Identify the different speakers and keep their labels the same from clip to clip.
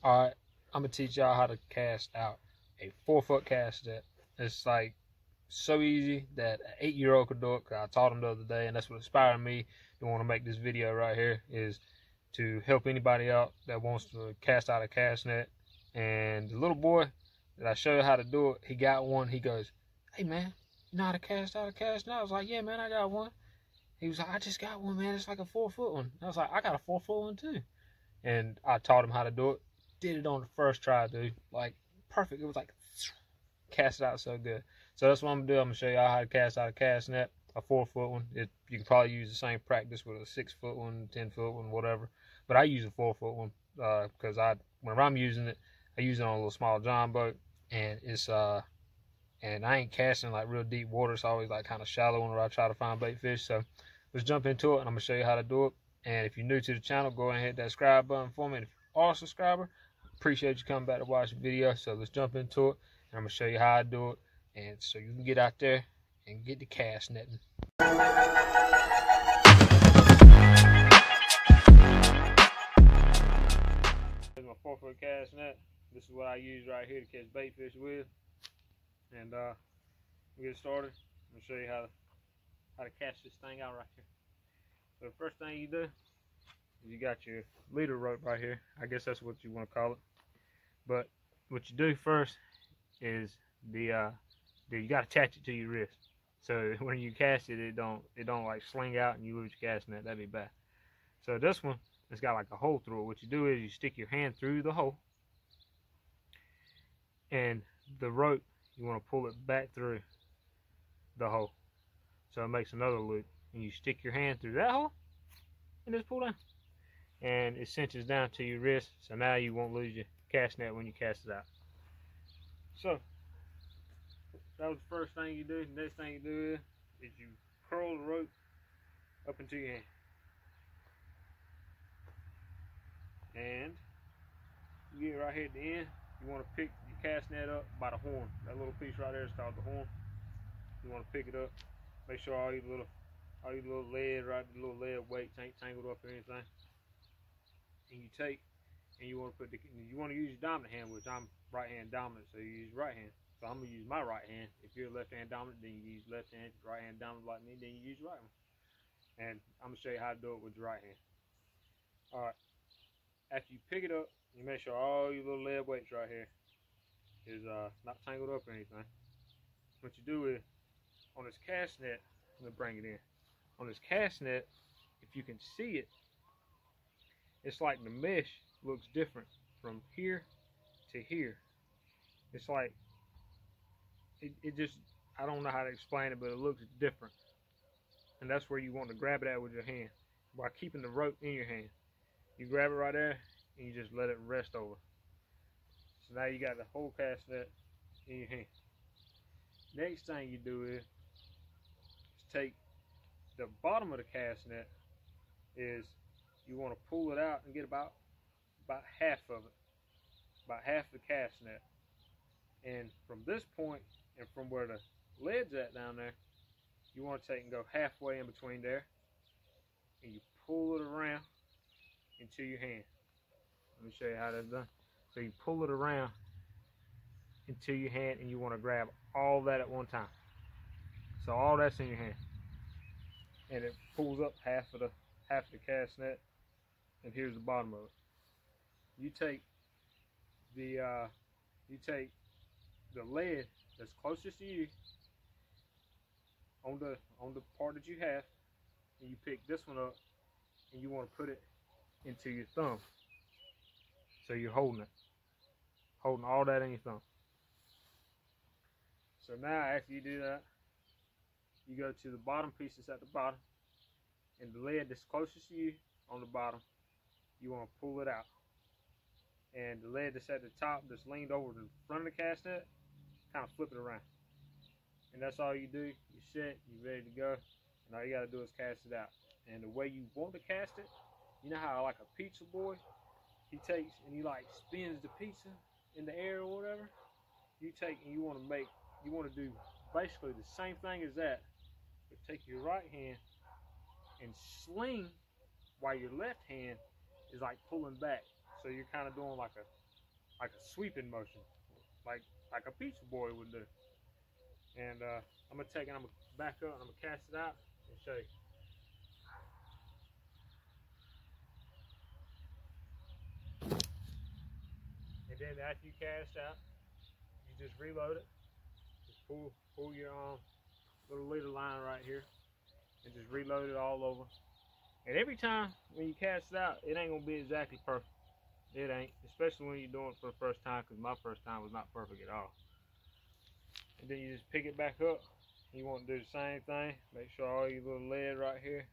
Speaker 1: Alright, I'm gonna teach y'all how to cast out a 4-foot cast net. It's like so easy that an 8-year-old could do it. 'Cause I taught him the other day, and that's what inspired me to want to make this video right here, is to help anybody out that wants to cast out a cast net. And the little boy that I showed how to do it, he got one. He goes, "Hey man, you know how to cast out a cast net?" I was like, "Yeah man, I got one." He was like, "I just got one, man. It's like a 4-foot one." I was like, "I got a 4-foot one too." And I taught him how to do it. Did it on the first try, dude. Like perfect. It was like cast it out so good. So that's what I'm gonna do. I'm gonna show y'all how to cast out a cast net, a 4-foot one. You can probably use the same practice with a 6-foot one, 10-foot one, whatever. But I use a 4-foot one because whenever I'm using it, I use it on a little small John boat, and and I ain't casting like real deep water. It's always like kind of shallow whenever I try to find bait fish. So let's jump into it, and I'm gonna show you how to do it. And if you're new to the channel, go ahead and hit that subscribe button for me. And if you are a subscriber, appreciate you coming back to watch the video. So let's jump into it, and I'm gonna show you how I do it, and so you can get out there and get the cast netting. Here's my 4-foot cast net. This is what I use right here to catch bait fish with. And we'll get started. I'm gonna show you how to catch this thing out right here. So the first thing you do is you got your leader rope right here. I guess that's what you want to call it. But what you do first is you got to attach it to your wrist. So when you cast it, it don't like sling out and you lose your cast net. That'd be bad. So this one, it's got like a hole through it. What you do is you stick your hand through the hole, and the rope, you want to pull it back through the hole, so it makes another loop. And you stick your hand through that hole and just pull down, and it cinches down to your wrist. So now you won't lose your cast net when you cast it out. So that was the first thing you do. The next thing you do is you curl the rope up into your hand, and you get right here at the end. You want to pick your cast net up by the horn. That little piece right there is called the horn. You want to pick it up. Make sure all your little lead, right, the little lead weights ain't tangled up or anything. And you take, and you want to use your dominant hand, which I'm right hand dominant, so you use right hand. So I'm gonna use my right hand. If you're left hand dominant, then you use left hand. Right hand dominant like me, then you use right one. And I'm gonna show you how to do it with your right hand. All right. After you pick it up, you make sure all your little lead weights right here is not tangled up or anything. What you do is, on this cast net, let me bring it in. On this cast net, if you can see it, it's like the mesh looks different from here to here. It's like it just, I don't know how to explain it, but it looks different. And that's where you want to grab it at with your hand, by keeping the rope in your hand. You grab it right there and you just let it rest over. So now you got the whole cast net in your hand. Next thing you do is take the bottom of the cast net, is you want to pull it out and get about half of it, about half the cast net. And from this point, and from where the lead's at down there, you want to take and go halfway in between there, and you pull it around into your hand. Let me show you how that's done. So you pull it around into your hand, and you want to grab all that at one time. So all that's in your hand, and it pulls up half of the cast net. And here's the bottom of it. You take the lead that's closest to you on the part that you have, and you pick this one up, and you want to put it into your thumb. So you're holding all that in your thumb. So now after you do that, you go to the bottom piece that's at the bottom, and the lead that's closest to you on the bottom, you want to pull it out. And the lead that's at the top, that's leaned over the front of the cast net, kind of flip it around. And that's all you do. You're set, you're ready to go, and all you got to do is cast it out. And the way you want to cast it, you know how like a pizza boy, he takes and he like spins the pizza in the air or whatever. You take and you want to do basically the same thing as that, but take your right hand and sling while your left hand is like pulling back. So you're kind of doing like like a sweeping motion, like a pizza boy would do. And I'm gonna take it, I'm gonna back up, and I'm gonna cast it out and show you. And then after you cast out, you just reload it. Just pull your little leader line right here, and just reload it all over. And every time when you cast it out, it ain't gonna be exactly perfect. It ain't, especially when you're doing it for the first time, because my first time was not perfect at all. And then you just pick it back up. You want to do the same thing. Make sure all your little lead right here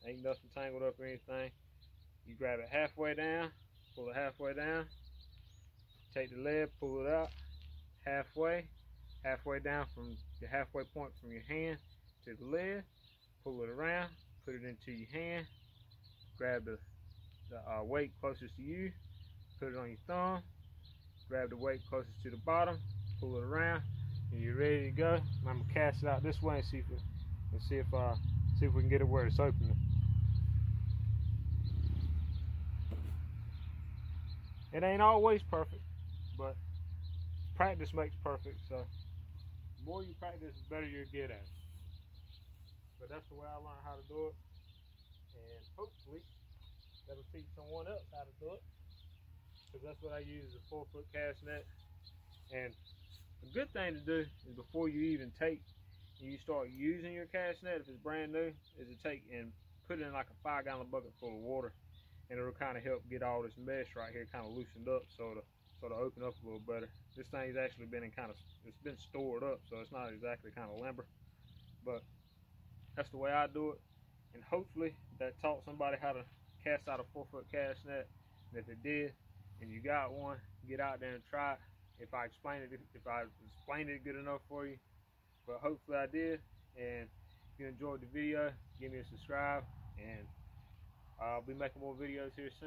Speaker 1: ain't nothing tangled up or anything. You grab it halfway down, pull it halfway down, take the lead, pull it out halfway down from the halfway point from your hand to the lead, pull it around, put it into your hand, grab the weight closest to you, put it on your thumb, grab the weight closest to the bottom, pull it around, and you're ready to go. And I'm gonna cast it out this way and see if we can get it where it's opening. It ain't always perfect, but practice makes perfect. So the more you practice, the better you'll get at it. But that's the way I learned how to do it, and hopefully that'll teach someone else how to do it, because that's what I use as a 4-foot cast net. And a good thing to do is before you even take and you start using your cast net, if it's brand new, is to take and put it in like a 5-gallon bucket full of water, and it'll kind of help get all this mesh right here kind of loosened up, so it'll open up a little better. This thing's actually been it's been stored up, so it's not exactly kind of limber, but that's the way I do it. And hopefully that taught somebody how to cast out a 4-foot cast net. And if it did, and you got one, get out there and try it. If I explained it good enough for you, but hopefully I did. And if you enjoyed the video, give me a subscribe, and I'll be making more videos here soon.